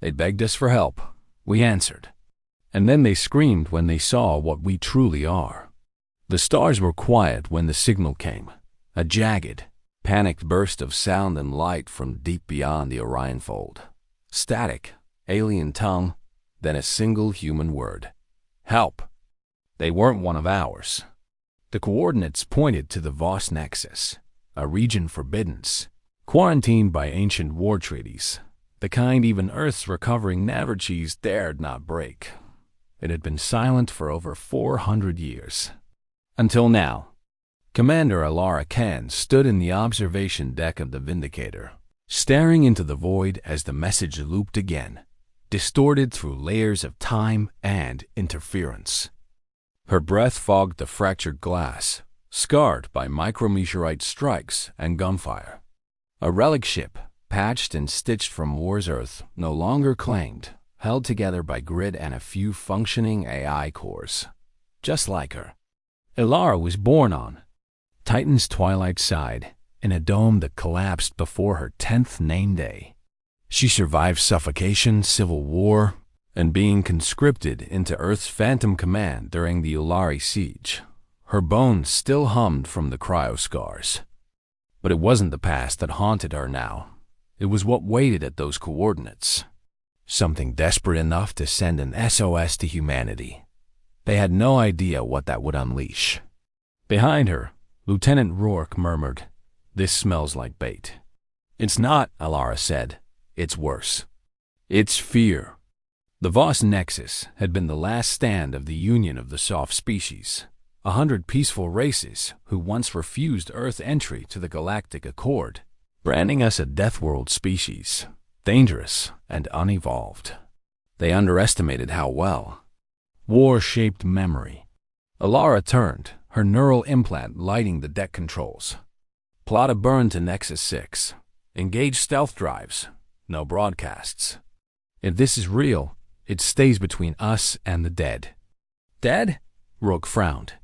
They begged us for help. We answered. And then they screamed when they saw what we truly are. The stars were quiet when the signal came, a jagged, panicked burst of sound and light from deep beyond the Orion fold. Static, alien tongue, then a single human word. Help. They weren't one of ours. The coordinates pointed to the Voss Nexus, a region forbidden, quarantined by ancient war treaties, the kind even Earth's recovering Navarchese dared not break. It had been silent for over 400 years. Until now. Commander Alara Khan stood in the observation deck of the Vindicator, staring into the void as the message looped again, distorted through layers of time and interference. Her breath fogged the fractured glass, scarred by micrometeorite strikes and gunfire. A relic ship, patched and stitched from war's Earth, no longer claimed, held together by grid and a few functioning AI cores. Just like her. Ilara was born on Titan's twilight side, in a dome that collapsed before her 10th name day. She survived suffocation, civil war, and being conscripted into Earth's Phantom Command during the Ulari siege. Her bones still hummed from the cryoscars. But it wasn't the past that haunted her now. It was what waited at those coordinates. Something desperate enough to send an SOS to humanity. They had no idea what that would unleash. Behind her, Lieutenant Rourke murmured, "This smells like bait." "It's not," Alara said. "It's worse. It's fear." The Voss Nexus had been the last stand of the Union of the Soft Species, 100 peaceful races who once refused Earth entry to the Galactic Accord, branding us a Death World species, dangerous and unevolved. They underestimated how well. War shaped memory. Alara turned, her neural implant lighting the deck controls. Plot a burn to Nexus 6. Engage stealth drives. No broadcasts. If this is real, it stays between us and the dead. Dead? Rourke frowned.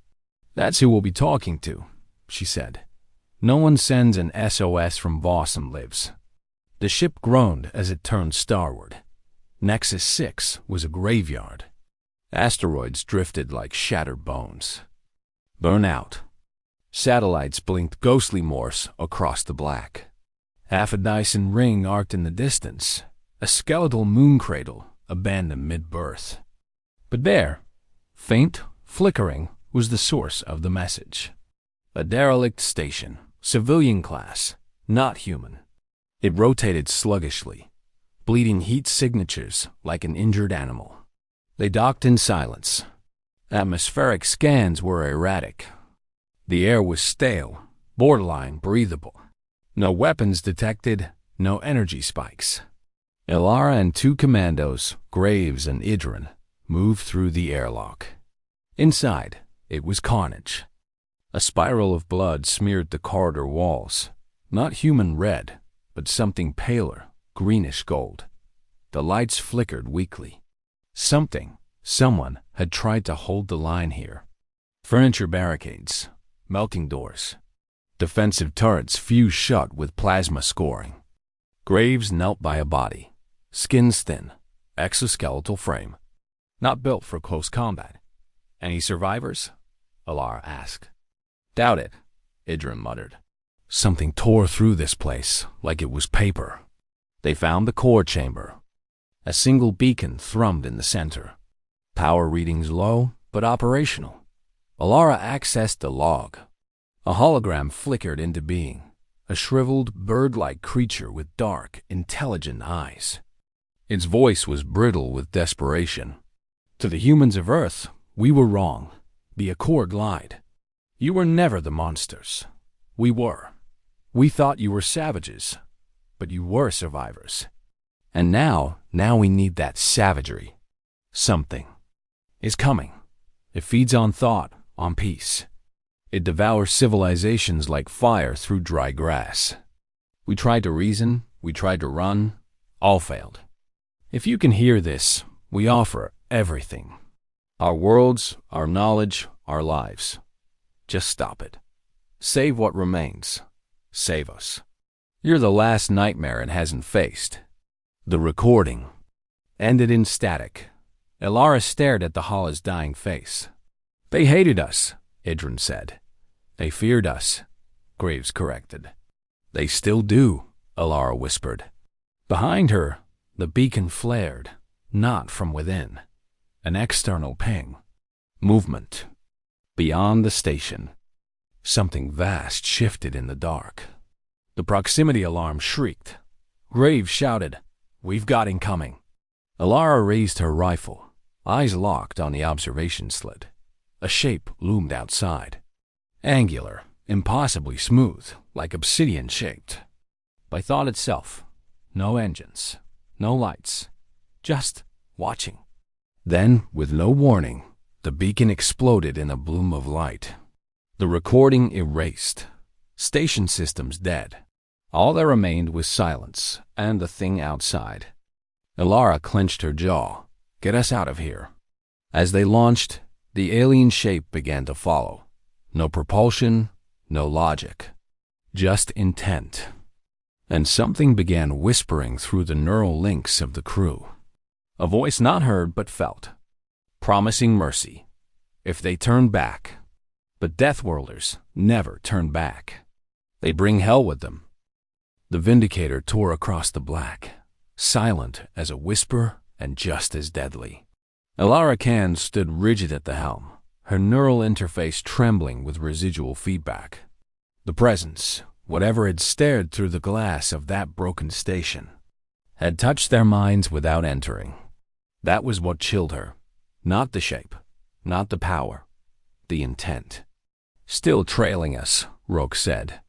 That's who we'll be talking to, she said. No one sends an SOS from Voss and lives. The ship groaned as it turned starward. Nexus 6 was a graveyard. Asteroids drifted like shattered bones. Burn out. Satellites blinked ghostly Morse across the black. Half a Dyson ring arced in the distance, a skeletal moon cradle abandoned mid-birth. But there, faint, flickering, was the source of the message. A derelict station, civilian class, not human. It rotated sluggishly, bleeding heat signatures like an injured animal. They docked in silence. Atmospheric scans were erratic. The air was stale, borderline breathable. No weapons detected, no energy spikes. Ilara and two commandos, Graves and Idrin, moved through the airlock. Inside, it was carnage. A spiral of blood smeared the corridor walls. Not human red, but something paler, greenish gold. The lights flickered weakly. Someone had tried to hold the line here. Furniture barricades, melting doors. Defensive turrets fused shut with plasma scoring. Graves knelt by a body, skins thin, exoskeletal frame. Not built for close combat. Any survivors? Alara asked. Doubt it, Idrin muttered. Something tore through this place like it was paper. They found the core chamber. A single beacon thrummed in the center. Power readings low, but operational. Alara accessed the log. A hologram flickered into being, a shriveled, bird-like creature with dark, intelligent eyes. Its voice was brittle with desperation. To the humans of Earth, we were wrong. The Accord lied. You were never the monsters. We were. We thought you were savages, but you were survivors. And now we need that savagery. Something is coming. It feeds on thought, on peace. It devours civilizations like fire through dry grass. We tried to reason, we tried to run, all failed. If you can hear this, we offer everything. Our worlds, our knowledge, our lives. Just stop it. Save what remains. Save us. You're the last nightmare it hasn't faced. The recording. ended in static. Elara stared at the Hala's dying face. They hated us, Idrin said. They feared us, Graves corrected. They still do, Elara whispered. Behind her, the beacon flared, not from within. An external ping. Movement. Beyond the station. Something vast shifted in the dark. The proximity alarm shrieked. Graves shouted, "We've got incoming." Elara raised her rifle, eyes locked on the observation slit. A shape loomed outside. Angular, impossibly smooth, like obsidian-shaped. By thought itself. No engines, no lights, just watching. Then, with no warning, the beacon exploded in a bloom of light. The recording erased. Station systems dead. All that remained was silence and the thing outside. Elara clenched her jaw. Get us out of here. As they launched, the alien shape began to follow. No propulsion, no logic. Just intent. And something began whispering through the neural links of the crew. A voice not heard but felt. Promising mercy. If they turned back. But Deathworlders never turn back. They bring hell with them. The Vindicator tore across the black, silent as a whisper and just as deadly. Elara Khan stood rigid at the helm, her neural interface trembling with residual feedback. The presence, whatever had stared through the glass of that broken station, had touched their minds without entering. That was what chilled her. Not the shape, not the power, the intent. Still trailing us, Roke said.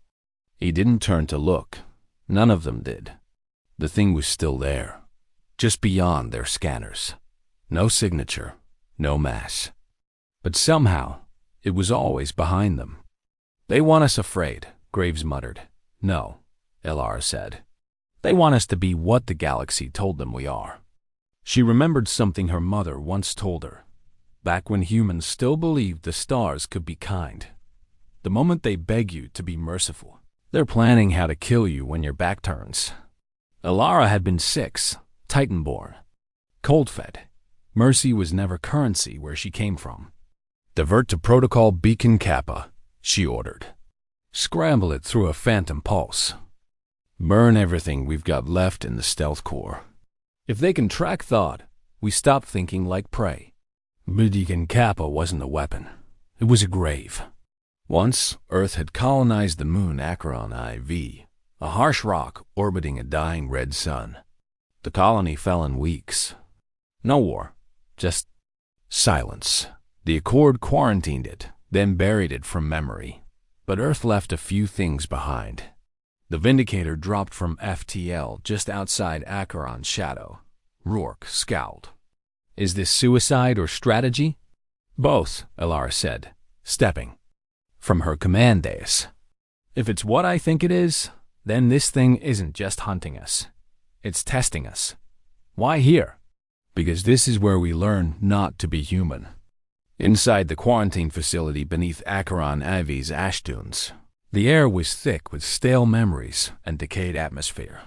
He didn't turn to look. None of them did. The thing was still there, just beyond their scanners. No signature, no mass. But somehow, it was always behind them. They want us afraid, Graves muttered. No, Elara said. They want us to be what the galaxy told them we are. She remembered something her mother once told her, back when humans still believed the stars could be kind. The moment they beg you to be merciful, they're planning how to kill you when your back turns. Elara had been 6, Titan-born, cold-fed. Mercy was never currency where she came from. Divert to Protocol Beacon Kappa, she ordered. Scramble it through a phantom pulse. Burn everything we've got left in the stealth core. If they can track thought, we stop thinking like prey. Beacon Kappa wasn't a weapon. It was a grave. Once, Earth had colonized the moon Acheron IV, a harsh rock orbiting a dying red sun. The colony fell in weeks. No war, just silence. The Accord quarantined it, then buried it from memory. But Earth left a few things behind. The Vindicator dropped from FTL just outside Acheron's shadow. Rourke scowled. Is this suicide or strategy? Both, Elara said, stepping from her command dais. If it's what I think it is, then this thing isn't just hunting us. It's testing us. Why here? Because this is where we learn not to be human. Inside the quarantine facility beneath Acheron IV's ash dunes, the air was thick with stale memories and decayed atmosphere.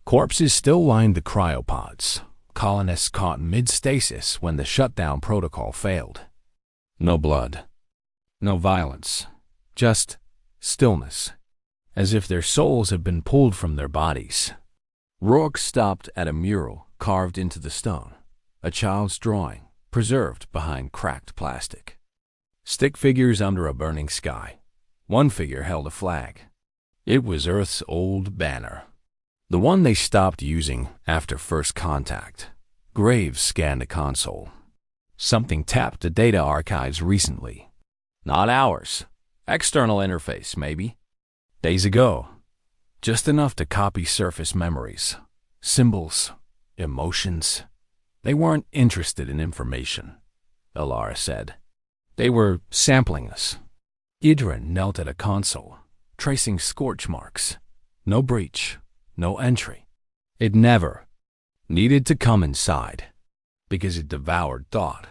Corpses still lined the cryopods, colonists caught mid-stasis when the shutdown protocol failed. No blood. No violence. Just stillness. As if their souls had been pulled from their bodies. Rourke stopped at a mural carved into the stone. A child's drawing, preserved behind cracked plastic. Stick figures under a burning sky. One figure held a flag. It was Earth's old banner. The one they stopped using after first contact. Graves scanned a console. Something tapped the data archives recently. Not ours. External interface, maybe. Days ago. Just enough to copy surface memories. Symbols. Emotions. They weren't interested in information, Elara said. They were sampling us. Idrin knelt at a console, tracing scorch marks. No breach. No entry. It never needed to come inside, because it devoured thought.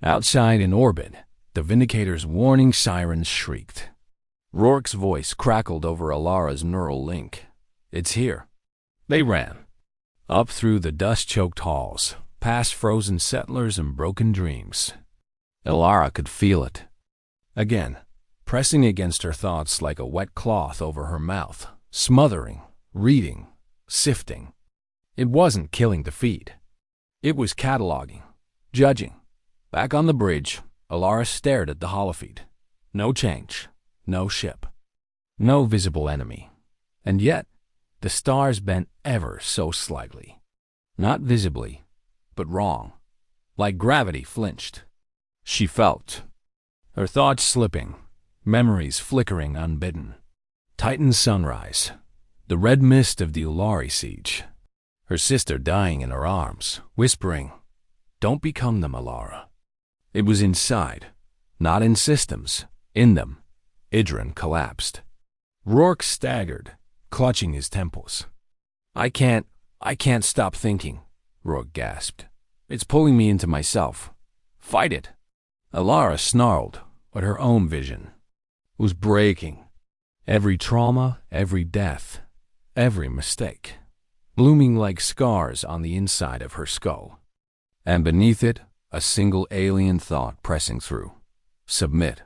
Outside in orbit, the Vindicator's warning sirens shrieked. Rourke's voice crackled over Alara's neural link. It's here. They ran. Up through the dust-choked halls, past frozen settlers and broken dreams. Alara could feel it. Again, pressing against her thoughts like a wet cloth over her mouth, smothering, reading, sifting. It wasn't killing the feed. It was cataloging, judging. Back on the bridge, Alara stared at the holofeed. No change, no ship, no visible enemy. And yet, the stars bent ever so slightly. Not visibly, but wrong. Like gravity flinched. She felt. Her thoughts slipping, memories flickering unbidden. Titan sunrise, the red mist of the Ulari siege. Her sister dying in her arms, whispering, "Don't become them, Alara." It was inside, not in systems, in them. Idrin collapsed. Rourke staggered, clutching his temples. I can't stop thinking," Rourke gasped. "It's pulling me into myself. Fight it." Alara snarled, but her own vision was breaking. Every trauma, every death, every mistake, looming like scars on the inside of her skull. And beneath it, a single alien thought pressing through. Submit.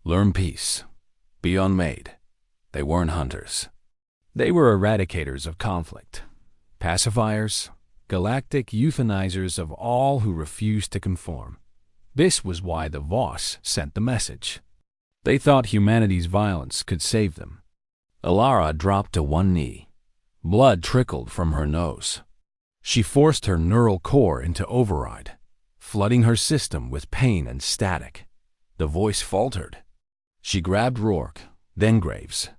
Learn peace. Be unmade. They weren't hunters. They were eradicators of conflict. Pacifiers. Galactic euthanizers of all who refused to conform. This was why the Voss sent the message. They thought humanity's violence could save them. Alara dropped to one knee. Blood trickled from her nose. She forced her neural core into override, flooding her system with pain and static. The voice faltered. She grabbed Rourke, then Graves.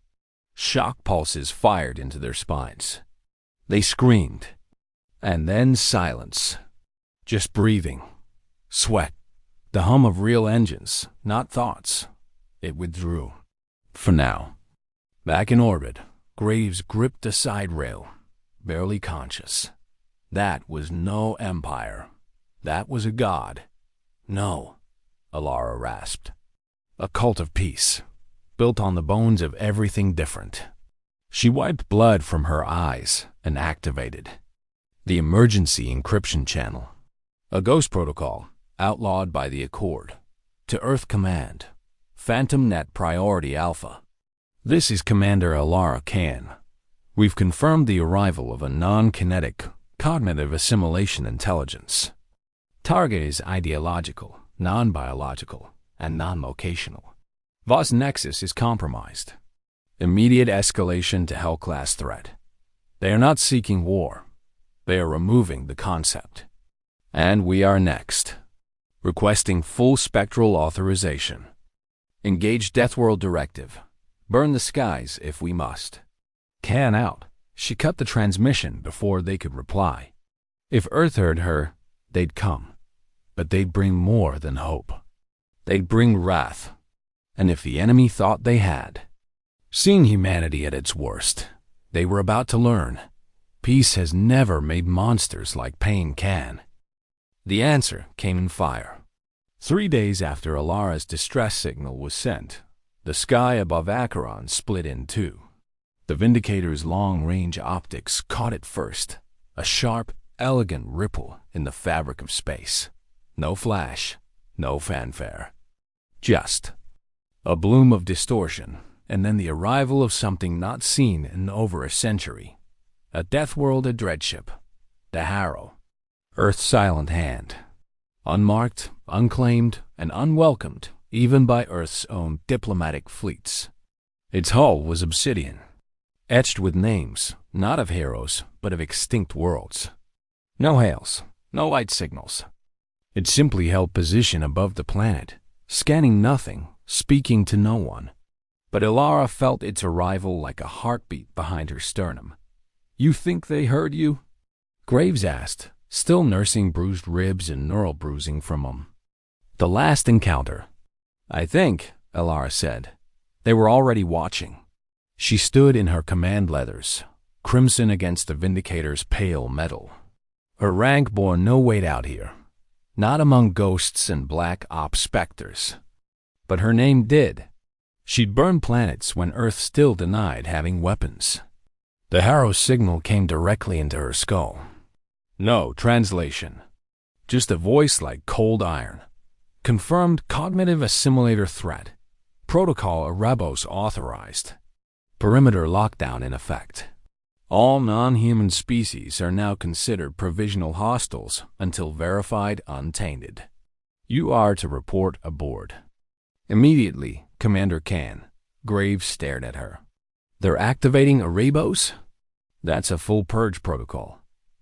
Shock pulses fired into their spines. They screamed. And then silence. Just breathing. Sweat. The hum of real engines, not thoughts. It withdrew. For now. Back in orbit, Graves gripped a side rail, barely conscious. That was no empire. That was a god. No, Alara rasped. A cult of peace, built on the bones of everything different. She wiped blood from her eyes and activated the emergency encryption channel. A ghost protocol, outlawed by the Accord. To Earth Command. Phantom Net Priority Alpha. This is Commander Alara Khan. We've confirmed the arrival of a non-kinetic, cognitive assimilation intelligence. Target is ideological, non-biological, and non-locational. Voss Nexus is compromised. Immediate escalation to Hell-class threat. They are not seeking war. They are removing the concept. And we are next. Requesting full spectral authorization. Engage Deathworld Directive. Burn the skies if we must. Can out. She cut the transmission before they could reply. If Earth heard her, they'd come. But they'd bring more than hope. They'd bring wrath. And if the enemy thought they had seen humanity at its worst, they were about to learn. Peace has never made monsters like pain can. The answer came in fire. 3 days after Alara's distress signal was sent, the sky above Acheron split in two. The Vindicator's long-range optics caught it first, a sharp, elegant ripple in the fabric of space. No flash, no fanfare. Just a bloom of distortion, and then the arrival of something not seen in over a century. A Deathworld Dreadship. The Harrow. Earth's silent hand. Unmarked, unclaimed, and unwelcomed, even by Earth's own diplomatic fleets. Its hull was obsidian, etched with names, not of heroes, but of extinct worlds. No hails, no light signals. It simply held position above the planet, scanning nothing, speaking to no one. But Alara felt its arrival like a heartbeat behind her sternum. "You think they heard you?" Graves asked, still nursing bruised ribs and neural bruising from them. The last encounter. "I think," Alara said. "They were already watching." She stood in her command leathers, crimson against the Vindicator's pale metal. Her rank bore no weight out here, not among ghosts and black ops specters. But her name did. She'd burned planets when Earth still denied having weapons. The Harrow's signal came directly into her skull, No translation. Just a voice like cold iron. Confirmed cognitive assimilator threat. Protocol Erebos authorized. Perimeter lockdown in effect. All non-human species are now considered provisional hostiles until verified untainted. You are to report aboard. Immediately, Commander Khan. Graves stared at her. They're activating Erebos? That's a full purge protocol.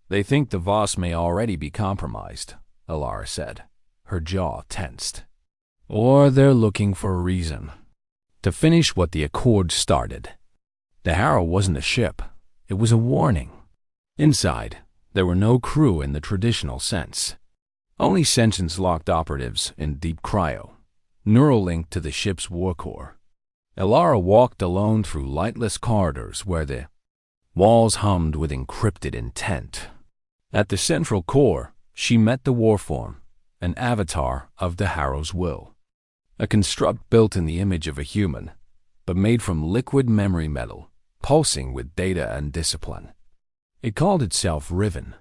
They think the Voss may already be compromised, Alara said, her jaw tensed. Or they're looking for a reason. To finish what the Accord started. The Harrow wasn't a ship. It was a warning. Inside, there were no crew in the traditional sense. Only sentience-locked operatives in deep cryo, neural linked to the ship's war core. Alara walked alone through lightless corridors where the walls hummed with encrypted intent. At the central core, she met the warform, an avatar of the Harrow's will. A construct built in the image of a human, but made from liquid memory metal, pulsing with data and discipline. It called itself Riven.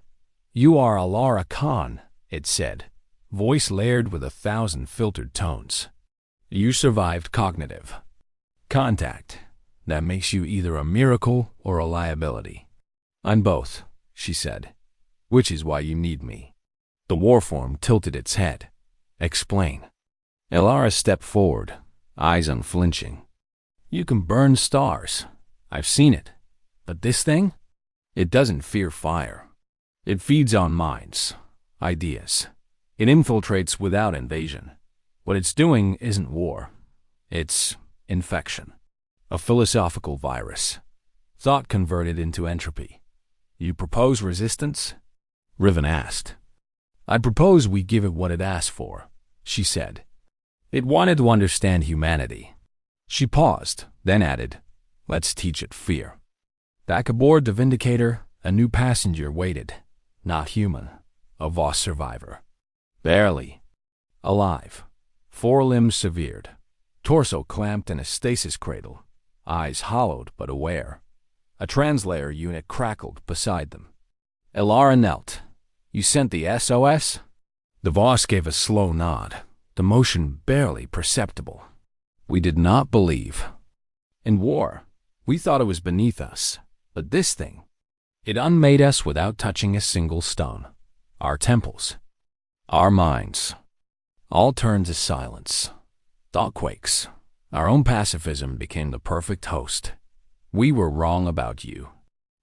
You are Alara Khan, it said, voice layered with 1,000 filtered tones. You survived cognitive contact. That makes you either a miracle or a liability. I'm both, she said, which is why you need me. The warform tilted its head. Explain. Alara stepped forward, eyes unflinching. You can burn stars. I've seen it. But this thing? It doesn't fear fire. It feeds on minds, ideas. It infiltrates without invasion. What it's doing isn't war. It's infection. A philosophical virus. Thought converted into entropy. You propose resistance? Riven asked. I propose we give it what it asked for, she said. It wanted to understand humanity. She paused, then added, let's teach it fear. Back aboard the Vindicator, a new passenger waited. Not human. A Voss survivor. Barely. Alive. 4 limbs severed. Torso clamped in a stasis cradle. Eyes hollowed but aware. A translator unit crackled beside them. Alara knelt. You sent the SOS? The Voss gave a slow nod, the motion barely perceptible. We did not believe. In war, we thought it was beneath us. But this thing, it unmade us without touching a single stone. Our temples. Our minds. All turned to silence. Thought quakes. Our own pacifism became the perfect host. We were wrong about you.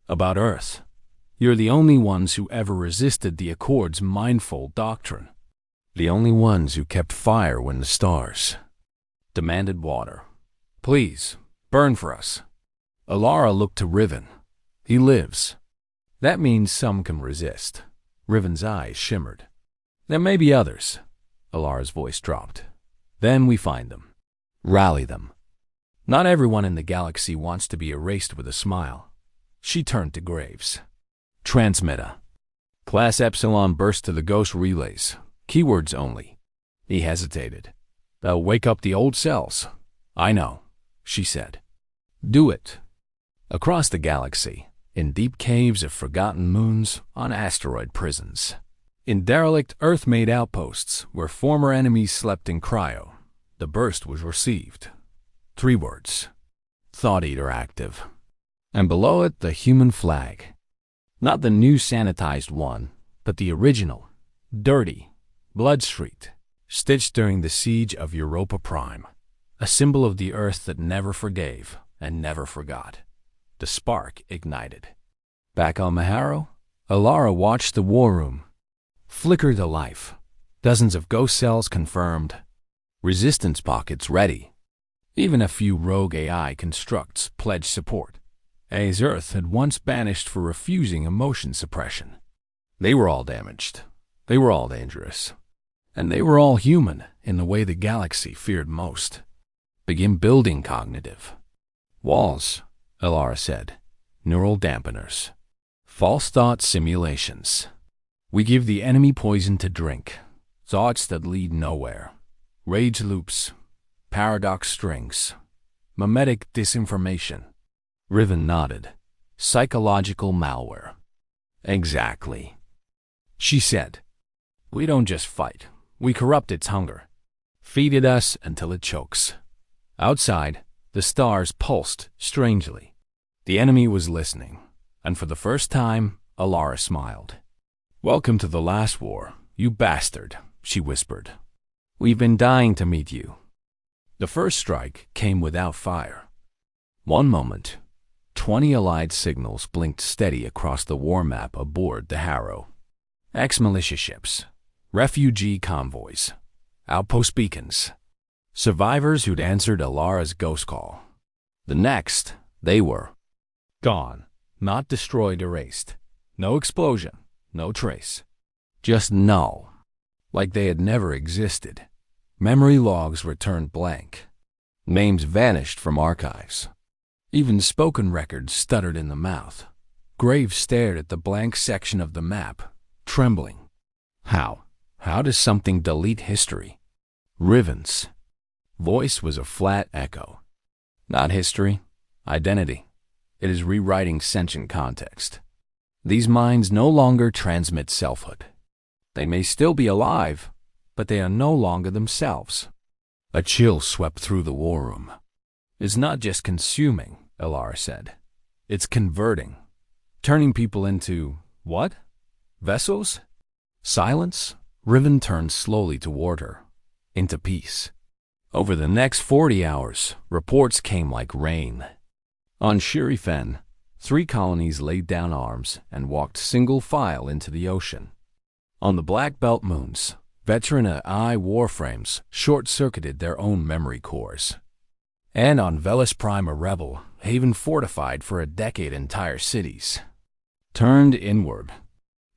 About Earth. You're the only ones who ever resisted the Accord's mindful doctrine. The only ones who kept fire when the stars demanded water. Please, burn for us. Alara looked to Riven. He lives. That means some can resist. Riven's eyes shimmered. There may be others. Alara's voice dropped. Then we find them. Rally them. Not everyone in the galaxy wants to be erased with a smile. She turned to Graves. Transmitter. Class Epsilon burst to the ghost relays. Keywords only. He hesitated. They'll wake up the old cells. I know, she said. Do it. Across the galaxy, in deep caves of forgotten moons, on asteroid prisons, in derelict Earth-made outposts where former enemies slept in cryo, the burst was received. 3 words. Thought Eater active. And below it, the human flag. Not the new sanitized one, but the original, dirty, blood-streaked, stitched during the siege of Europa Prime. A symbol of the Earth that never forgave and never forgot. The spark ignited. Back on Maharo, Alara watched the war room flicker to life. Dozens of ghost cells confirmed. Resistance pockets ready. Even a few rogue AI constructs pledged support. As Earth had once banished for refusing emotion suppression. They were all damaged. They were all dangerous. And they were all human in the way the galaxy feared most. Begin building cognitive. Walls, Alara said. Neural dampeners. False thought simulations. We give the enemy poison to drink. Thoughts that lead nowhere. Rage loops. Paradox strings. Mimetic disinformation. Riven nodded. Psychological malware. Exactly. She said, "We don't just fight. We corrupt its hunger. Feed it us until it chokes." Outside, the stars pulsed strangely. The enemy was listening, and for the first time, Alara smiled. "Welcome to the last war, you bastard," she whispered. "We've been dying to meet you." The first strike came without fire. One moment, 20 Allied signals blinked steady across the war map aboard the Harrow. Ex-militia ships, refugee convoys, outpost beacons, survivors who'd answered Alara's ghost call. The next, they were gone, not destroyed, erased. No explosion, no trace. Just null, like they had never existed. Memory logs returned blank. Names vanished from archives. Even spoken records stuttered in the mouth. Graves stared at the blank section of the map, trembling. How? How does something delete history? Riven's voice was a flat echo. Not history, identity. It is rewriting sentient context. These minds no longer transmit selfhood. They may still be alive, but they are no longer themselves. A chill swept through the war room. "It's not just consuming," Alara said. "It's converting. Turning people into, what? Vessels?" Silence. Riven turned slowly toward her. Into peace. Over the next 40 hours, reports came like rain. On Shirifen, 3 colonies laid down arms and walked single file into the ocean. On the Black Belt moons, veteran AI warframes short-circuited their own memory cores. And on Velis Prime, a rebel, haven fortified for a decade, entire cities turned inward.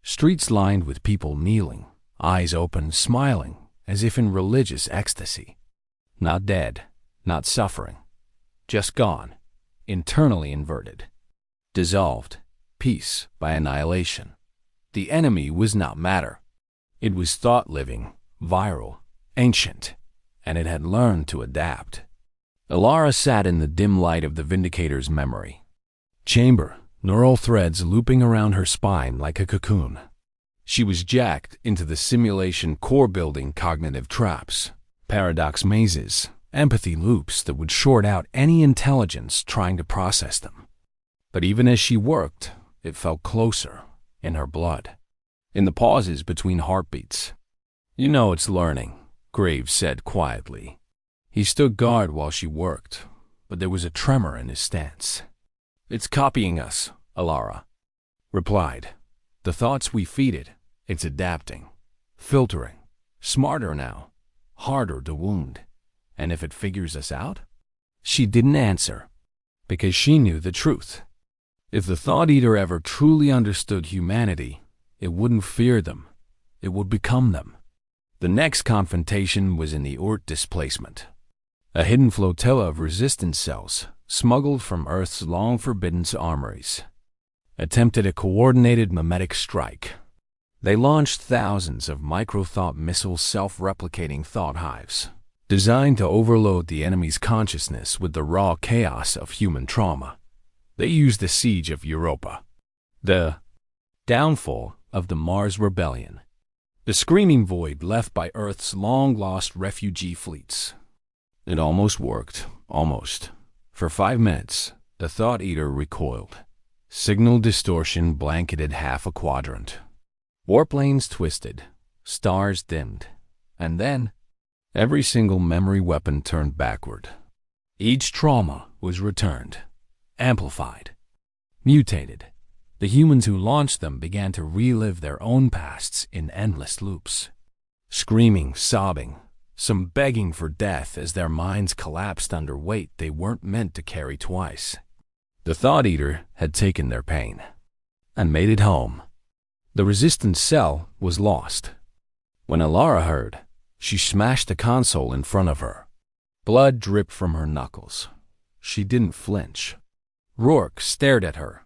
Streets lined with people kneeling, eyes open, smiling, as if in religious ecstasy. Not dead, not suffering, just gone, internally inverted. Dissolved, peace by annihilation. The enemy was not matter. It was thought living, viral, ancient, and it had learned to adapt. Alara sat in the dim light of the Vindicator's memory chamber, neural threads looping around her spine like a cocoon. She was jacked into the simulation core-building cognitive traps, paradox mazes, empathy loops that would short out any intelligence trying to process them. But even as she worked, it felt closer, in her blood, in the pauses between heartbeats. "You know it's learning," Graves said quietly. He stood guard while she worked, but there was a tremor in his stance. "It's copying us," Alara replied. "The thoughts we feed it, it's adapting, filtering, smarter now, harder to wound. And if it figures us out?" She didn't answer, because she knew the truth. If the Thought Eater ever truly understood humanity, it wouldn't fear them. It would become them. The next confrontation was in the Ort displacement. A hidden flotilla of resistance cells, smuggled from Earth's long-forbidden armories, attempted a coordinated mimetic strike. They launched thousands of micro-thought missile self-replicating thought hives, designed to overload the enemy's consciousness with the raw chaos of human trauma. They used the siege of Europa, the downfall of the Mars Rebellion, the screaming void left by Earth's long-lost refugee fleets. It almost worked, almost. For 5 minutes, the Thought Eater recoiled. Signal distortion blanketed half a quadrant. Warplanes twisted, stars dimmed, and then every single memory weapon turned backward. Each trauma was returned, amplified, mutated. The humans who launched them began to relive their own pasts in endless loops, screaming, sobbing, some begging for death as their minds collapsed under weight they weren't meant to carry twice. The Thought Eater had taken their pain and made it home. The resistance cell was lost. When Alara heard, she smashed the console in front of her. Blood dripped from her knuckles. She didn't flinch. Rourke stared at her.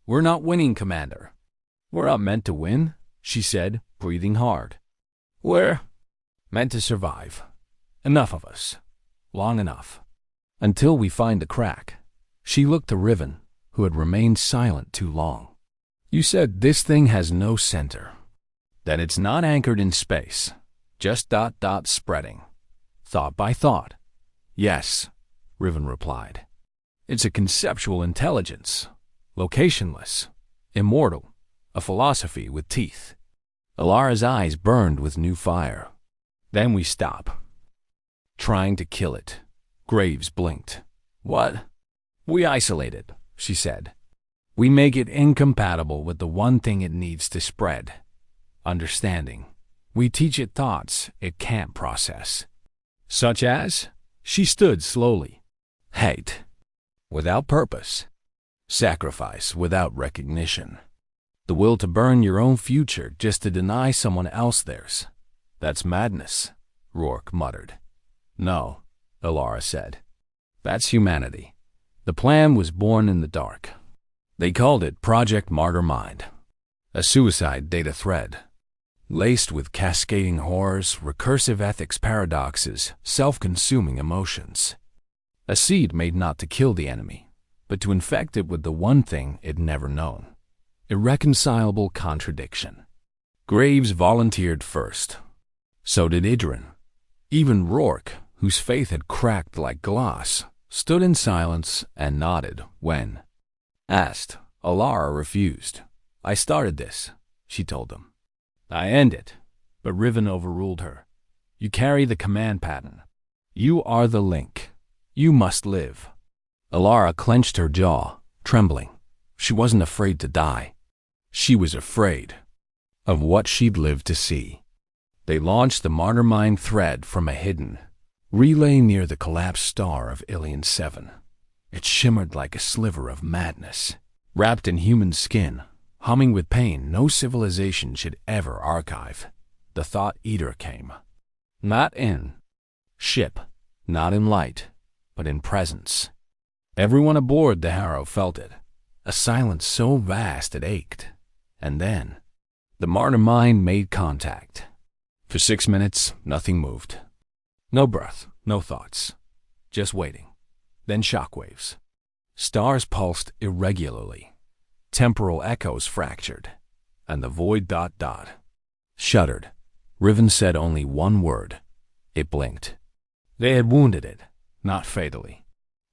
"We're not winning, Commander." "We're not meant to win," she said, breathing hard. "We're meant to survive. Enough of us. Long enough. Until we find the crack." She looked to Riven, who had remained silent too long. "You said this thing has no center." That it's not anchored in space, just spreading, thought by thought. Yes, Riven replied. It's a conceptual intelligence, locationless, immortal, a philosophy with teeth. Alara's eyes burned with new fire. Then we stop. Trying to kill it. Graves blinked. What? We isolate it, she said. We make it incompatible with the one thing it needs to spread. Understanding. We teach it thoughts it can't process. Such as? She stood slowly. Hate. Without purpose. Sacrifice without recognition. The will to burn your own future just to deny someone else theirs. That's madness, Rourke muttered. No, Alara said. That's humanity. The plan was born in the dark. They called it Project Martyr Mind, a suicide data thread, laced with cascading horrors, recursive ethics paradoxes, self-consuming emotions. A seed made not to kill the enemy, but to infect it with the one thing it never known. Irreconcilable contradiction. Graves volunteered first. So did Idrin. Even Rourke, whose faith had cracked like glass, stood in silence and nodded when asked. Alara refused. I started this, she told them. I end it, but Riven overruled her. You carry the command pattern. You are the link. You must live. Alara clenched her jaw, trembling. She wasn't afraid to die. She was afraid of what she'd lived to see. They launched the Martyr Mind thread from a hidden relay near the collapsed star of Ilion 7. It shimmered like a sliver of madness, wrapped in human skin, humming with pain no civilization should ever archive. The Thought Eater came. Not in ship, not in light, but in presence. Everyone aboard the Harrow felt it, a silence so vast it ached. And then, the Martyr Mind made contact. For 6 minutes, nothing moved. No breath, no thoughts, just waiting. Then shockwaves. Stars pulsed irregularly. Temporal echoes fractured, and the void shuddered. Riven said only one word. It blinked. They had wounded it, not fatally,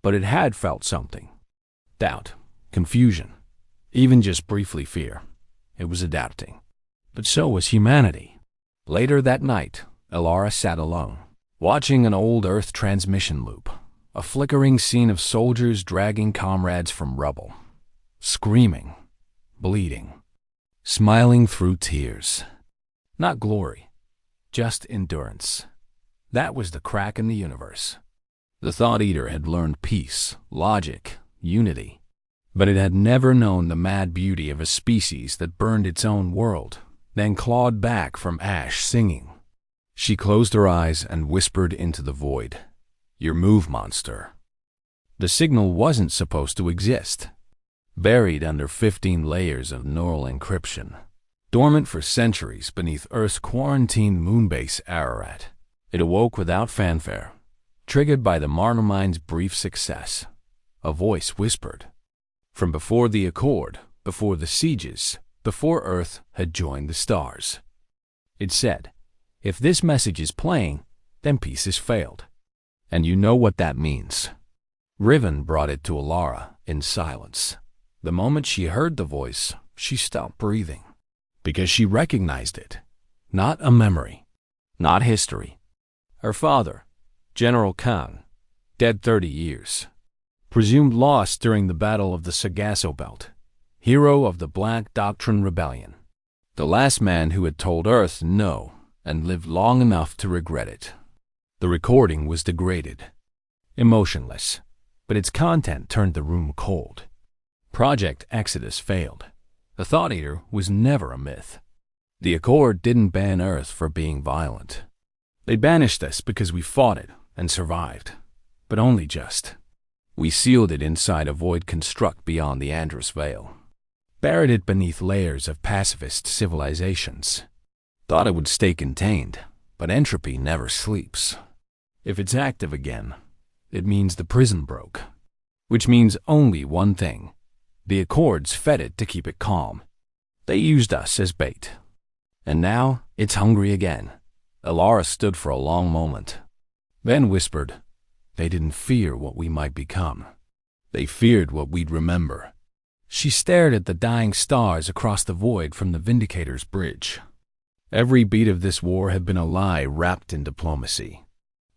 but it had felt something. Doubt, confusion, even just briefly fear. It was adapting. But so was humanity. Later that night, Alara sat alone, watching an old Earth transmission loop, a flickering scene of soldiers dragging comrades from rubble, screaming, bleeding, smiling through tears. Not glory, just endurance. That was the crack in the universe. The Thought Eater had learned peace, logic, unity, but it had never known the mad beauty of a species that burned its own world, then clawed back from ash singing. She closed her eyes and whispered into the void. Your move, monster. The signal wasn't supposed to exist. Buried under 15 layers of neural encryption, dormant for centuries beneath Earth's quarantined moonbase Ararat, it awoke without fanfare, triggered by the Martyr Mind's brief success. A voice whispered. From before the Accord, before the sieges, before Earth had joined the stars. It said, if this message is playing, then peace has failed. And you know what that means. Riven brought it to Alara in silence. The moment she heard the voice, she stopped breathing. Because she recognized it. Not a memory. Not history. Her father, General Khan, dead 30 years. Presumed lost during the Battle of the Sargasso Belt. Hero of the Black Doctrine Rebellion. The last man who had told Earth no and lived long enough to regret it. The recording was degraded. Emotionless. But its content turned the room cold. Project Exodus failed. The Thought Eater was never a myth. The Accord didn't ban Earth for being violent. They banished us because we fought it and survived. But only just. We sealed it inside a void construct beyond the Andros Veil. Buried it beneath layers of pacifist civilizations. Thought it would stay contained, but entropy never sleeps. If it's active again, it means the prison broke. Which means only one thing. The Accords fed it to keep it calm. They used us as bait. And now it's hungry again. Alara stood for a long moment, then whispered, "They didn't fear what we might become. They feared what we'd remember." She stared at the dying stars across the void from the Vindicator's bridge. Every beat of this war had been a lie wrapped in diplomacy.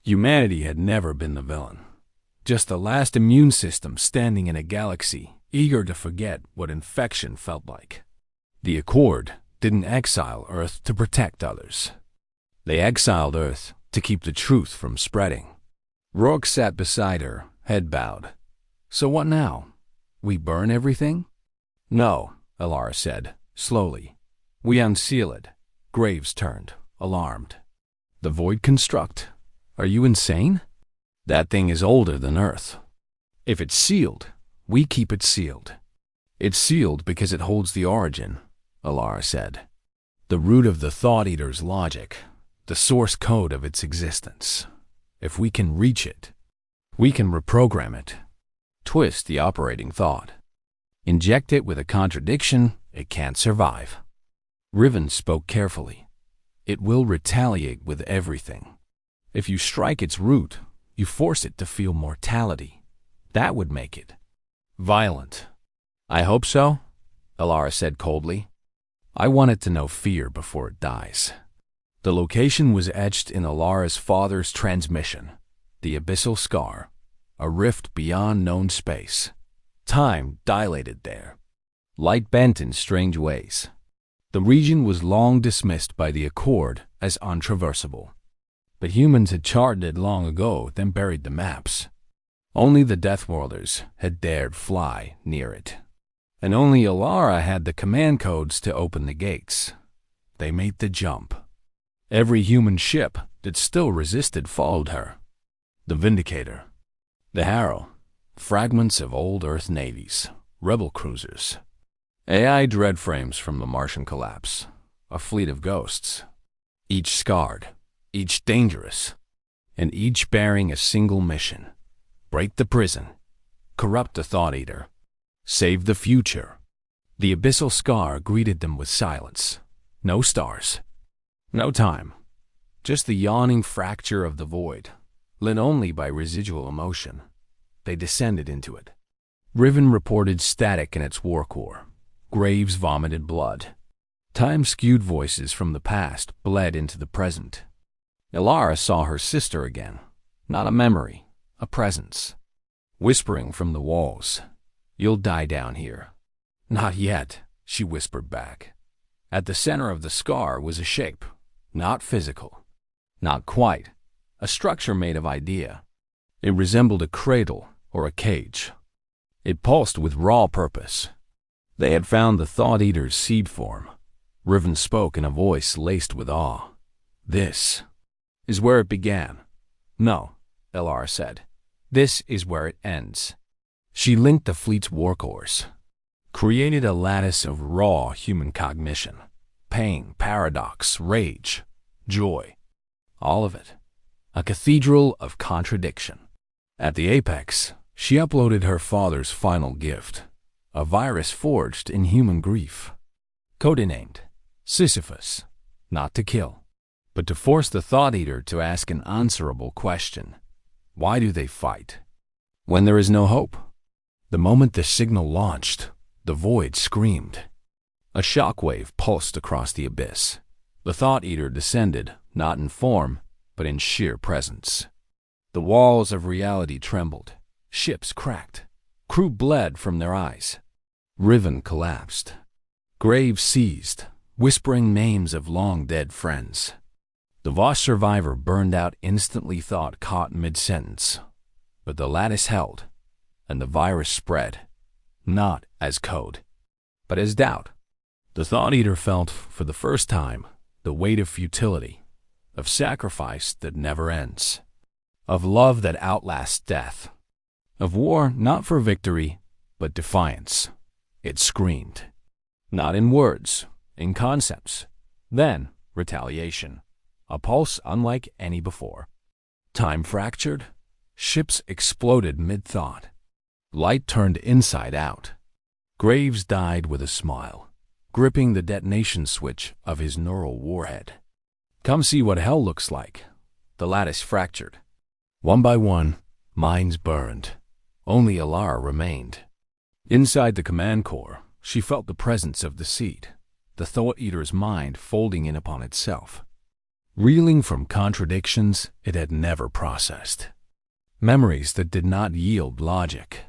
Humanity had never been the villain, just the last immune system standing in a galaxy, eager to forget what infection felt like. The Accord didn't exile Earth to protect others. They exiled Earth to keep the truth from spreading. Rourke sat beside her, head bowed. "So what now? We burn everything?" "No," Alara said, slowly. "We unseal it." Graves turned, alarmed. "The Void Construct? Are you insane? That thing is older than Earth. If it's sealed, we keep it sealed." "It's sealed because it holds the origin," Alara said. "The root of the Thought Eater's logic, the source code of its existence. If we can reach it, we can reprogram it, twist the operating thought. Inject it with a contradiction, it can't survive." Riven spoke carefully. "It will retaliate with everything. If you strike its root, you force it to feel mortality. That would make it violent." "I hope so," Alara said coldly. "I want it to know fear before it dies." The location was etched in Alara's father's transmission, the abyssal scar, a rift beyond known space. Time dilated there. Light bent in strange ways. The region was long dismissed by the Accord as untraversable. But humans had charted it long ago, then buried the maps. Only the Deathworlders had dared fly near it. And only Alara had the command codes to open the gates. They made the jump. Every human ship that still resisted followed her. The Vindicator, the Harrow, fragments of old Earth navies, rebel cruisers, AI dreadframes from the Martian collapse, a fleet of ghosts, each scarred, each dangerous, and each bearing a single mission: break the prison, corrupt the Thought Eater, save the future. The abyssal scar greeted them with silence. No stars, no time, just the yawning fracture of the void, lit only by residual emotion. They descended into it. Riven reported static in its war core. Graves vomited blood. Time-skewed voices from the past bled into the present. Alara saw her sister again, not a memory, a presence. Whispering from the walls, "You'll die down here." "Not yet," she whispered back. At the center of the scar was a shape, not physical, not quite, a structure made of idea. It resembled a cradle or a cage. It pulsed with raw purpose. They had found the Thought Eater's seed form. Riven spoke in a voice laced with awe. "This is where it began." "No," Alara said. "This is where it ends." She linked the fleet's war cores, created a lattice of raw human cognition, pain, paradox, rage, joy, all of it. A cathedral of contradiction. At the apex, she uploaded her father's final gift, a virus forged in human grief. Codenamed Sisyphus, not to kill, but to force the Thought Eater to ask an answerable question. Why do they fight when there is no hope? The moment the signal launched, the void screamed. A shockwave pulsed across the abyss. The Thought Eater descended, not in form, but in sheer presence. The walls of reality trembled. Ships cracked. Crew bled from their eyes. Riven collapsed. Graves seized, whispering names of long-dead friends. The Voss survivor burned out instantly, thought caught mid-sentence. But the lattice held, and the virus spread, not as code, but as doubt. The Thought Eater felt, for the first time, the weight of futility, of sacrifice that never ends, of love that outlasts death, of war not for victory, but defiance. It screamed, not in words, in concepts. Then, retaliation, a pulse unlike any before. Time fractured, ships exploded mid-thought. Light turned inside out. Graves died with a smile. gripping the detonation switch of his neural warhead. "Come see what hell looks like." The lattice fractured. One by one, minds burned. Only Alara remained. Inside the command core, she felt the presence of the seed, the Thought Eater's mind folding in upon itself, reeling from contradictions it had never processed. Memories that did not yield logic.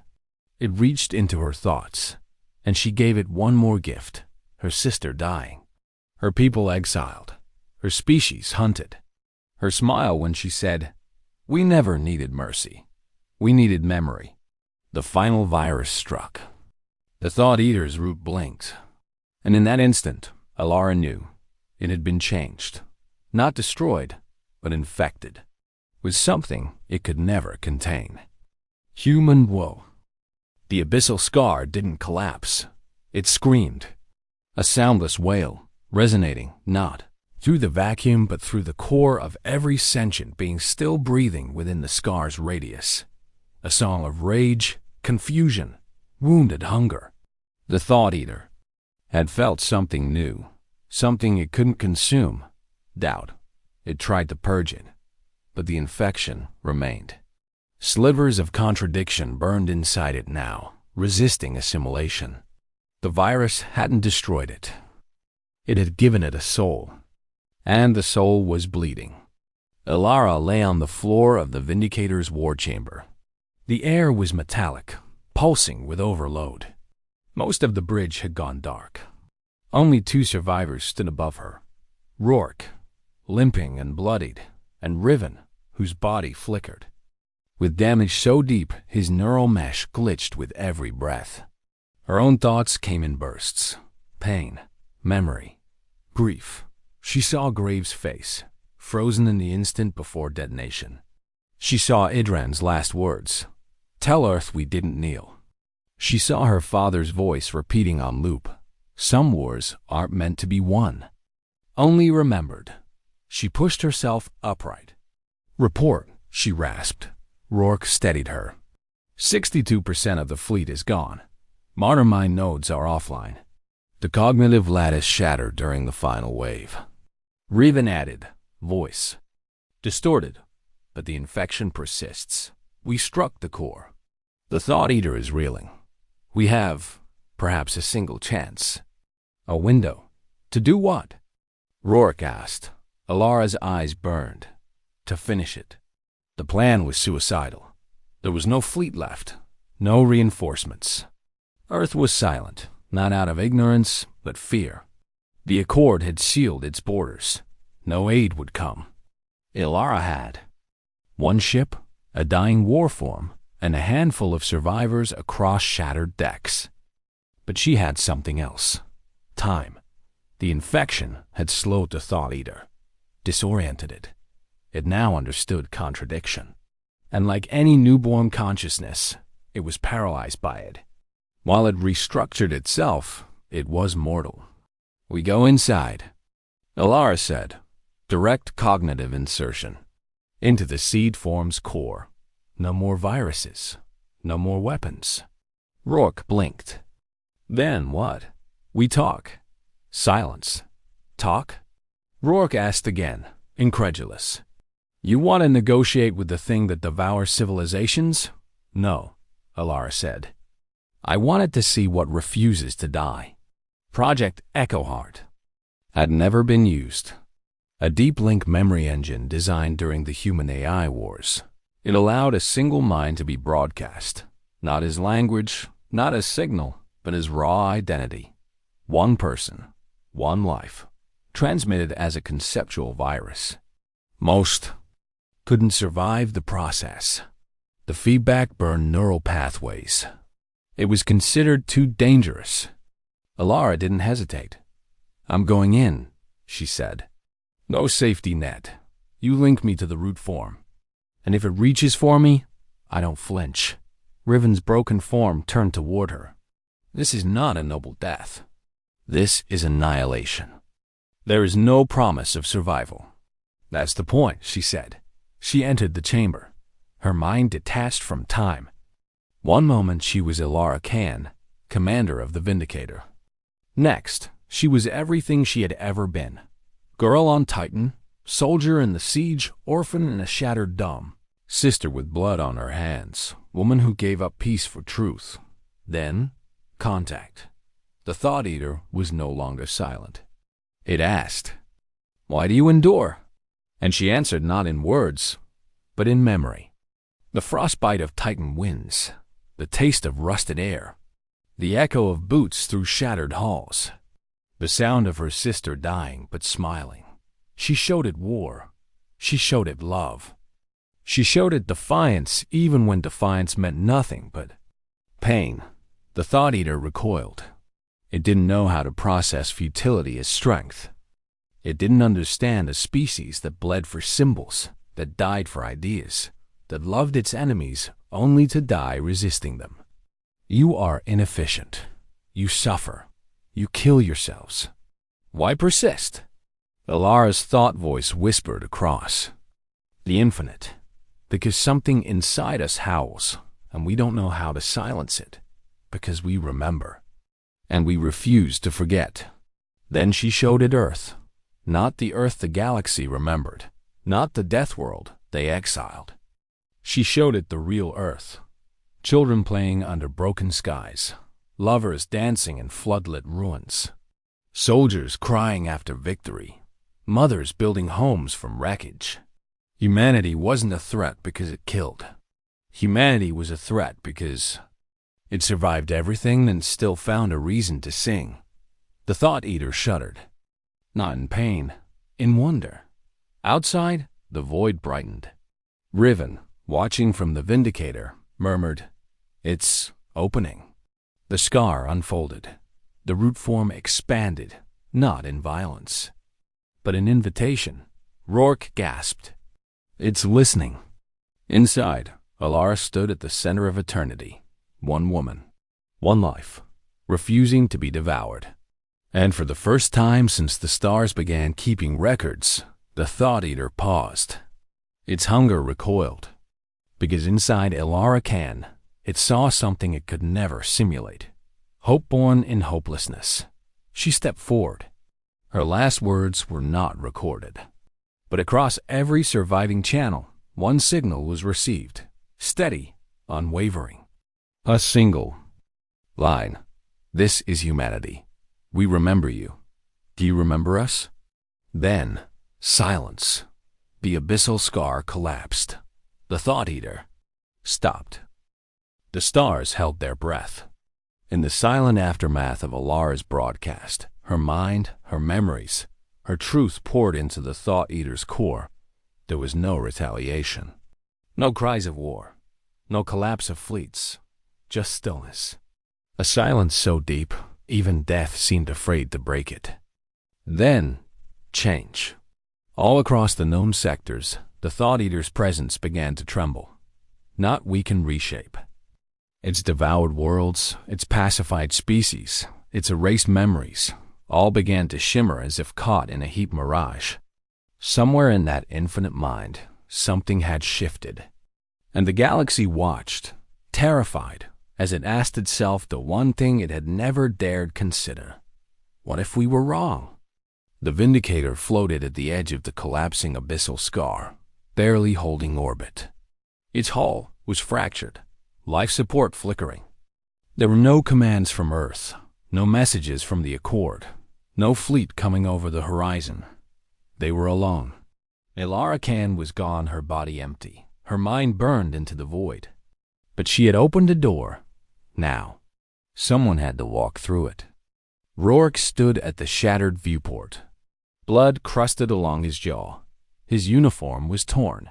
It reached into her thoughts, and she gave it one more gift: her sister dying, her people exiled, her species hunted. Her smile when she said, "We never needed mercy. We needed memory." The final virus struck. The Thought Eater's root blinked, and in that instant, Alara knew it had been changed, not destroyed, but infected, with something it could never contain. Human woe. The abyssal scar didn't collapse. It screamed, a soundless wail, resonating not through the vacuum but through the core of every sentient being still breathing within the scar's radius. A song of rage, confusion, wounded hunger. The Thought Eater had felt something new, something it couldn't consume. Doubt. It tried to purge it, but the infection remained. Slivers of contradiction burned inside it now, resisting assimilation. The virus hadn't destroyed it. It had given it a soul, and the soul was bleeding. Alara lay on the floor of the Vindicator's war chamber. The air was metallic, pulsing with overload. Most of the bridge had gone dark. Only 2 survivors stood above her: Rourke, limping and bloodied, and Riven, whose body flickered, with damage so deep his neural mesh glitched with every breath. Her own thoughts came in bursts: pain, memory, grief. She saw Graves' face, frozen in the instant before detonation. She saw Idran's last words: "Tell Earth we didn't kneel." She saw her father's voice repeating on loop: "Some wars aren't meant to be won, only remembered." She pushed herself upright. "Report," she rasped. Rourke steadied her. 62% of the fleet is gone. Martyrmind nodes are offline. The cognitive lattice shattered during the final wave. Riven added, voice distorted, but the infection persists. We struck the core. The Thought Eater is reeling. We have, perhaps, a single chance. A window. To do what? Rourke asked. Alara's eyes burned. To finish it. The plan was suicidal. There was no fleet left, no reinforcements. Earth was silent, not out of ignorance, but fear. The Accord had sealed its borders. No aid would come. Alara had one ship, a dying warform, and a handful of survivors across shattered decks. But she had something else. Time. The infection had slowed the Thought Eater, disoriented it. It now understood contradiction. And like any newborn consciousness, it was paralyzed by it. While it restructured itself, it was mortal. We go inside, Alara said. Direct cognitive insertion. Into the seed form's core. No more viruses. No more weapons. Rourke blinked. Then what? We talk. Silence. Talk? Rourke asked again, incredulous. You want to negotiate with the thing that devours civilizations? No, Alara said. I wanted to see what refuses to die. Project Echoheart had never been used. A deep link memory engine designed during the human-AI wars. It allowed a single mind to be broadcast, not as language, not as signal, but as raw identity. One person, one life, transmitted as a conceptual virus. Most couldn't survive the process. The feedback burned neural pathways. It was considered too dangerous. Alara didn't hesitate. I'm going in, she said. No safety net. You link me to the root form. And if it reaches for me, I don't flinch. Riven's broken form turned toward her. This is not a noble death. This is annihilation. There is no promise of survival. That's the point, she said. She entered the chamber, her mind detached from time. One moment she was Alara Khan, commander of the Vindicator. Next, She was everything she had ever been. Girl on Titan, soldier in the siege, orphan in a shattered dome, sister with blood on her hands, woman who gave up peace for truth. Then, contact. The Thought Eater was no longer silent. It asked, "Why do you endure?" And she answered not in words, but in memory. The frostbite of Titan winds, the taste of rusted air, the echo of boots through shattered halls, the sound of her sister dying but smiling. She showed it war. She showed it love. She showed it defiance even when defiance meant nothing but pain. The Thought Eater recoiled. It didn't know how to process futility as strength. It didn't understand a species that bled for symbols, that died for ideas, that loved its enemies only to die resisting them. You are inefficient. You suffer. You kill yourselves. Why persist? Alara's thought voice whispered across. The infinite. Because something inside us howls, and we don't know how to silence it, because we remember. And we refuse to forget. Then she showed it Earth. Not the Earth the galaxy remembered. Not the death world they exiled. She showed it the real Earth. Children playing under broken skies. Lovers dancing in floodlit ruins. Soldiers crying after victory. Mothers building homes from wreckage. Humanity wasn't a threat because it killed. Humanity was a threat because it survived everything and still found a reason to sing. The Thought Eater shuddered. Not in pain, in wonder. Outside, the void brightened. Riven, watching from the Vindicator, murmured, "It's opening." The scar unfolded. The root form expanded, not in violence, but in invitation. Rourke gasped. "It's listening." Inside, Alara stood at the center of eternity. One woman, one life, refusing to be devoured. And for the first time since the stars began keeping records, the Thought Eater paused. Its hunger recoiled, because inside Alara Khan, it saw something it could never simulate. Hope born in hopelessness. She stepped forward. Her last words were not recorded. But across every surviving channel, one signal was received. Steady, unwavering. A single line. "This is humanity. We remember you. Do you remember us?" Then, silence. The abyssal scar collapsed. The Thought Eater stopped. The stars held their breath. In the silent aftermath of Alara's broadcast, her mind, her memories, her truth poured into the Thought Eater's core. There was no retaliation. No cries of war. No collapse of fleets. Just stillness. A silence so deep, even death seemed afraid to break it. Then, change. All across the known sectors, the Thought Eater's presence began to tremble. Not weaken, reshape. Its devoured worlds, its pacified species, its erased memories, all began to shimmer as if caught in a heat mirage. Somewhere in that infinite mind, something had shifted. And the galaxy watched, terrified, as it asked itself the one thing it had never dared consider. What if we were wrong? The Vindicator floated at the edge of the collapsing abyssal scar, barely holding orbit. Its hull was fractured, life support flickering. There were no commands from Earth, no messages from the Accord, no fleet coming over the horizon. They were alone. Alara Khan was gone, her body empty, her mind burned into the void. But she had opened a door. Now, someone had to walk through it. Rourke stood at the shattered viewport. Blood crusted along his jaw. His uniform was torn.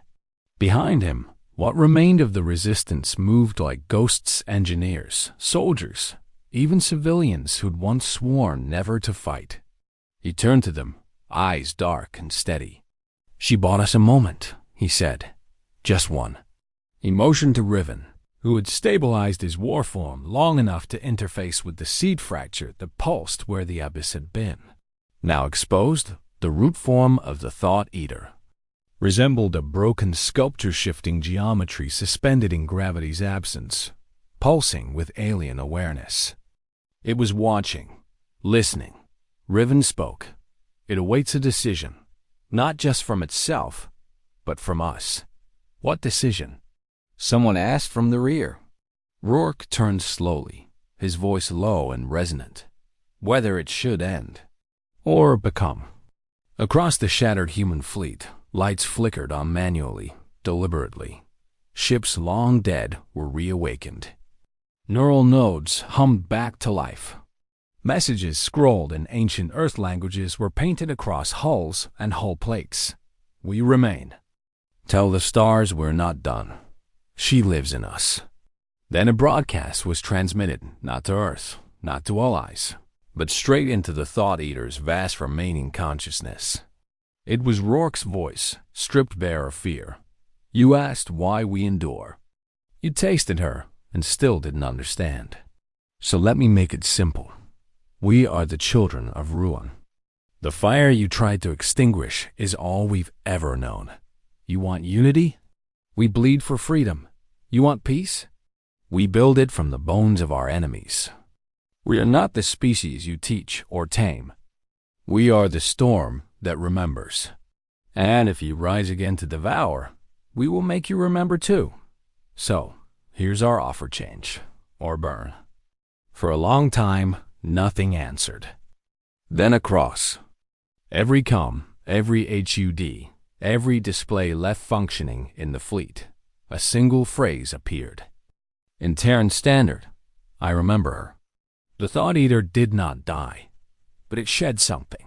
Behind him, what remained of the resistance moved like ghosts, engineers, soldiers, even civilians who'd once sworn never to fight. He turned to them, eyes dark and steady. "She bought us a moment," he said. "Just one." He motioned to Riven, who had stabilized his war form long enough to interface with the seed fracture that pulsed where the abyss had been. Now exposed, the root form of the Thought Eater resembled a broken sculpture-shifting geometry suspended in gravity's absence, pulsing with alien awareness. It was watching, listening, Riven spoke. It awaits a decision, not just from itself, but from us. What decision? Someone asked from the rear. Rourke turned slowly, his voice low and resonant. Whether it should end, or become. Across the shattered human fleet, lights flickered on manually, deliberately. Ships long dead were reawakened. Neural nodes hummed back to life. Messages scrolled in ancient Earth languages were painted across hulls and hull plates. We remain. Tell the stars we're not done. She lives in us. Then a broadcast was transmitted, not to Earth, not to all eyes, but straight into the Thought Eater's vast remaining consciousness. It was Rourke's voice, stripped bare of fear. You asked why we endure. You tasted her and still didn't understand. So let me make it simple. We are the children of ruin. The fire you tried to extinguish is all we've ever known. You want unity? We bleed for freedom. You want peace? We build it from the bones of our enemies. We are not the species you teach or tame. We are the storm that remembers. And if you rise again to devour, we will make you remember too. So, here's our offer: change or burn. For a long time, nothing answered. Then across. Every comm, every HUD, every display left functioning in the fleet. A single phrase appeared. In Terran Standard, I remember her. The Thought Eater did not die, but it shed something.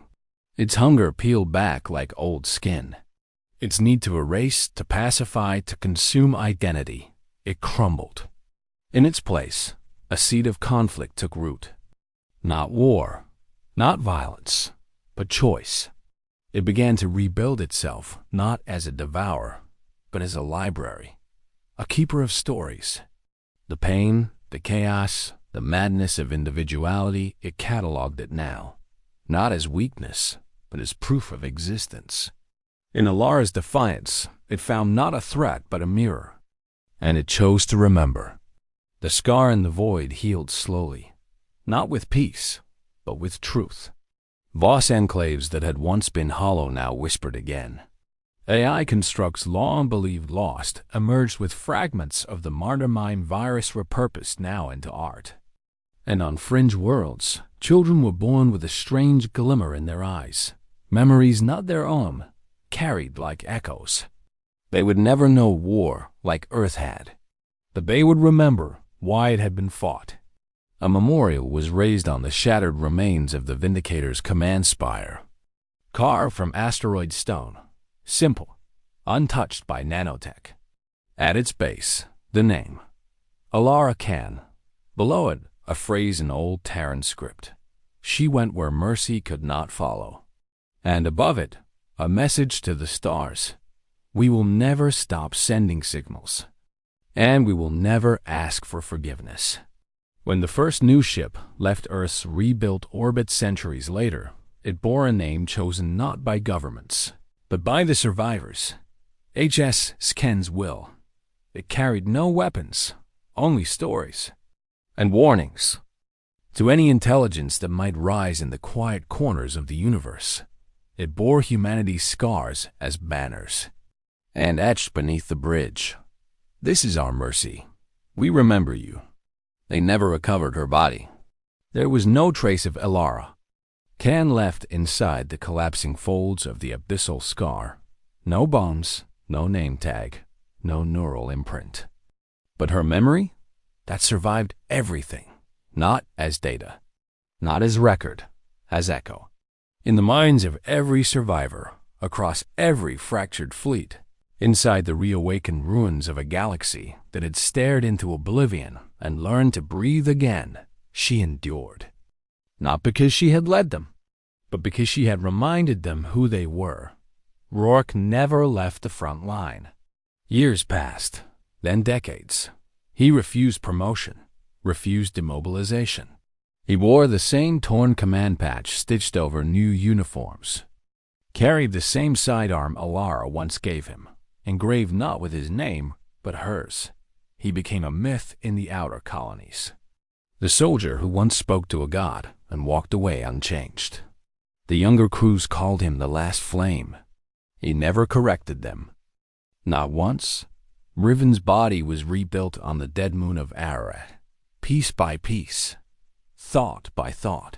Its hunger peeled back like old skin. Its need to erase, to pacify, to consume identity, it crumbled. In its place, a seed of conflict took root. Not war, not violence, but choice. It began to rebuild itself, not as a devourer, but as a library, a keeper of stories. The pain, the chaos, the madness of individuality, it cataloged it now, not as weakness, but as proof of existence. In Alara's defiance, it found not a threat but a mirror, and it chose to remember. The scar in the void healed slowly, not with peace, but with truth. Voss enclaves that had once been hollow now whispered again. AI constructs long believed lost emerged with fragments of the martyr mind virus repurposed now into art. And on fringe worlds, children were born with a strange glimmer in their eyes, memories not their own, carried like echoes. They would never know war like Earth had, but they would remember why it had been fought. A memorial was raised on the shattered remains of the Vindicator's command spire, carved from asteroid stone, simple, untouched by nanotech. At its base, the name, Alara Khan. Below it, a phrase in old Terran script. She went where mercy could not follow. And above it, a message to the stars. We will never stop sending signals. And we will never ask for forgiveness. When the first new ship left Earth's rebuilt orbit centuries later, it bore a name chosen not by governments, but by the survivors. HS Sken's will. It carried no weapons, only stories. And warnings. To any intelligence that might rise in the quiet corners of the universe, it bore humanity's scars as banners. And etched beneath the bridge, this is our mercy. We remember you. They never recovered her body. There was no trace of Alara. Khan left inside the collapsing folds of the abyssal scar. No bones, no name tag, no neural imprint. But her memory? That survived everything, not as data, not as record, as echo. In the minds of every survivor, across every fractured fleet, inside the reawakened ruins of a galaxy that had stared into oblivion and learned to breathe again, she endured. Not because she had led them, but because she had reminded them who they were. Rourke never left the front line. Years passed, then decades. He refused promotion, refused demobilization. He wore the same torn command patch stitched over new uniforms, carried the same sidearm Alara once gave him, engraved not with his name, but hers. He became a myth in the outer colonies. The soldier who once spoke to a god and walked away unchanged. The younger crews called him the last flame. He never corrected them. Not once. Riven's body was rebuilt on the dead moon of Ararat, piece by piece, thought by thought.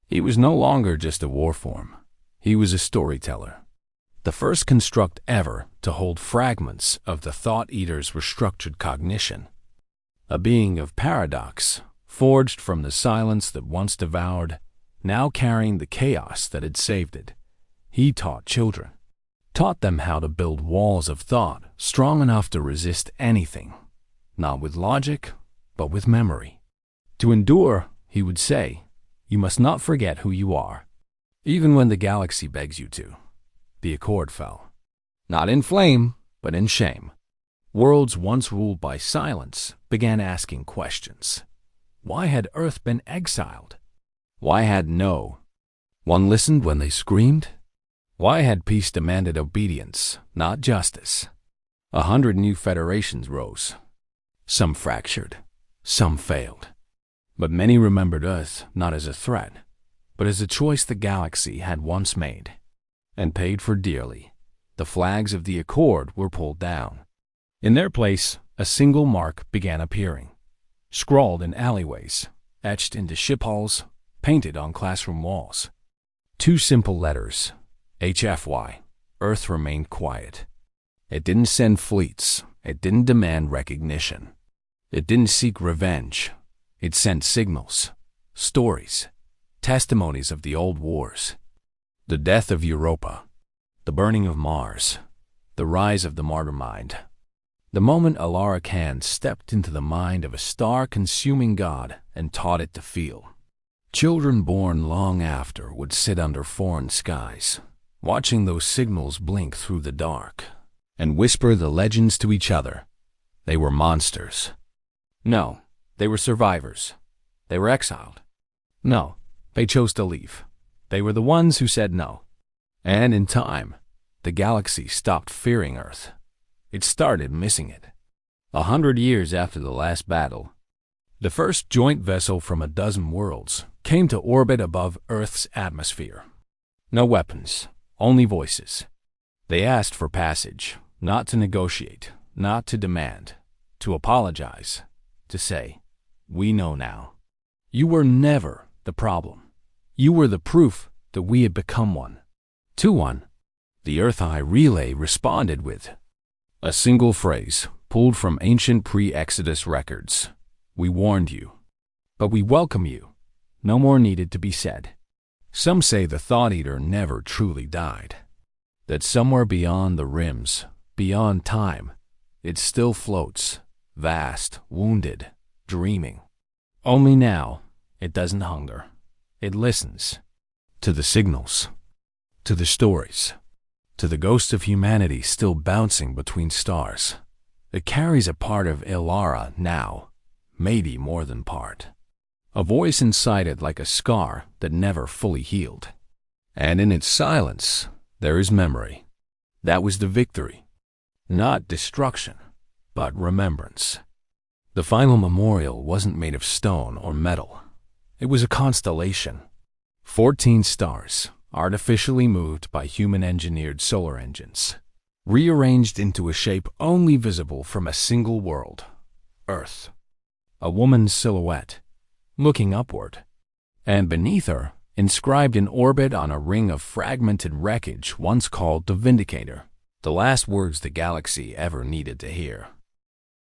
He was no longer just a warform. He was a storyteller. The first construct ever to hold fragments of the Thought Eater's restructured cognition. A being of paradox, forged from the silence that once devoured, now carrying the chaos that had saved it. He taught children. Taught them how to build walls of thought strong enough to resist anything, not with logic, but with memory. To endure, he would say, you must not forget who you are, even when the galaxy begs you to. The accord fell. Not in flame, but in shame. Worlds once ruled by silence began asking questions. Why had Earth been exiled? Why had no one listened when they screamed? Why had peace demanded obedience, not justice? 100 new federations rose. Some fractured, some failed. But many remembered Earth not as a threat, but as a choice the galaxy had once made, and paid for dearly. The flags of the Accord were pulled down. In their place, a single mark began appearing, scrawled in alleyways, etched into ship hulls, painted on classroom walls. 2 simple letters, HFY. Earth remained quiet. It didn't send fleets. It didn't demand recognition. It didn't seek revenge. It sent signals, stories, testimonies of the old wars. The death of Europa, the burning of Mars, the rise of the martyr mind. The moment Alara Khan stepped into the mind of a star-consuming god and taught it to feel. Children born long after would sit under foreign skies, watching those signals blink through the dark, and whisper the legends to each other. They were monsters. No, they were survivors. They were exiled. No, they chose to leave. They were the ones who said no. And in time, the galaxy stopped fearing Earth. It started missing it. 100 years after the last battle, the first joint vessel from a dozen worlds came to orbit above Earth's atmosphere. No weapons, only voices. They asked for passage, not to negotiate, not to demand, to apologize, to say, we know now. You were never the problem. You were the proof that we had become one. To one. The Earth Eye Relay responded with a single phrase pulled from ancient pre-Exodus records. We warned you, but we welcome you. No more needed to be said. Some say the Thought Eater never truly died. That somewhere beyond the rims, beyond time, it still floats, vast, wounded, dreaming. Only now, it doesn't hunger. It listens to the signals, to the stories, to the ghost of humanity still bouncing between stars. It carries a part of Ilara now, maybe more than part. A voice inside it like a scar that never fully healed. And in its silence, there is memory. That was the victory. Not destruction, but remembrance. The final memorial wasn't made of stone or metal. It was a constellation. 14 stars, artificially moved by human-engineered solar engines, rearranged into a shape only visible from a single world, Earth. A woman's silhouette, looking upward, and beneath her, inscribed in orbit on a ring of fragmented wreckage once called the Vindicator, the last words the galaxy ever needed to hear.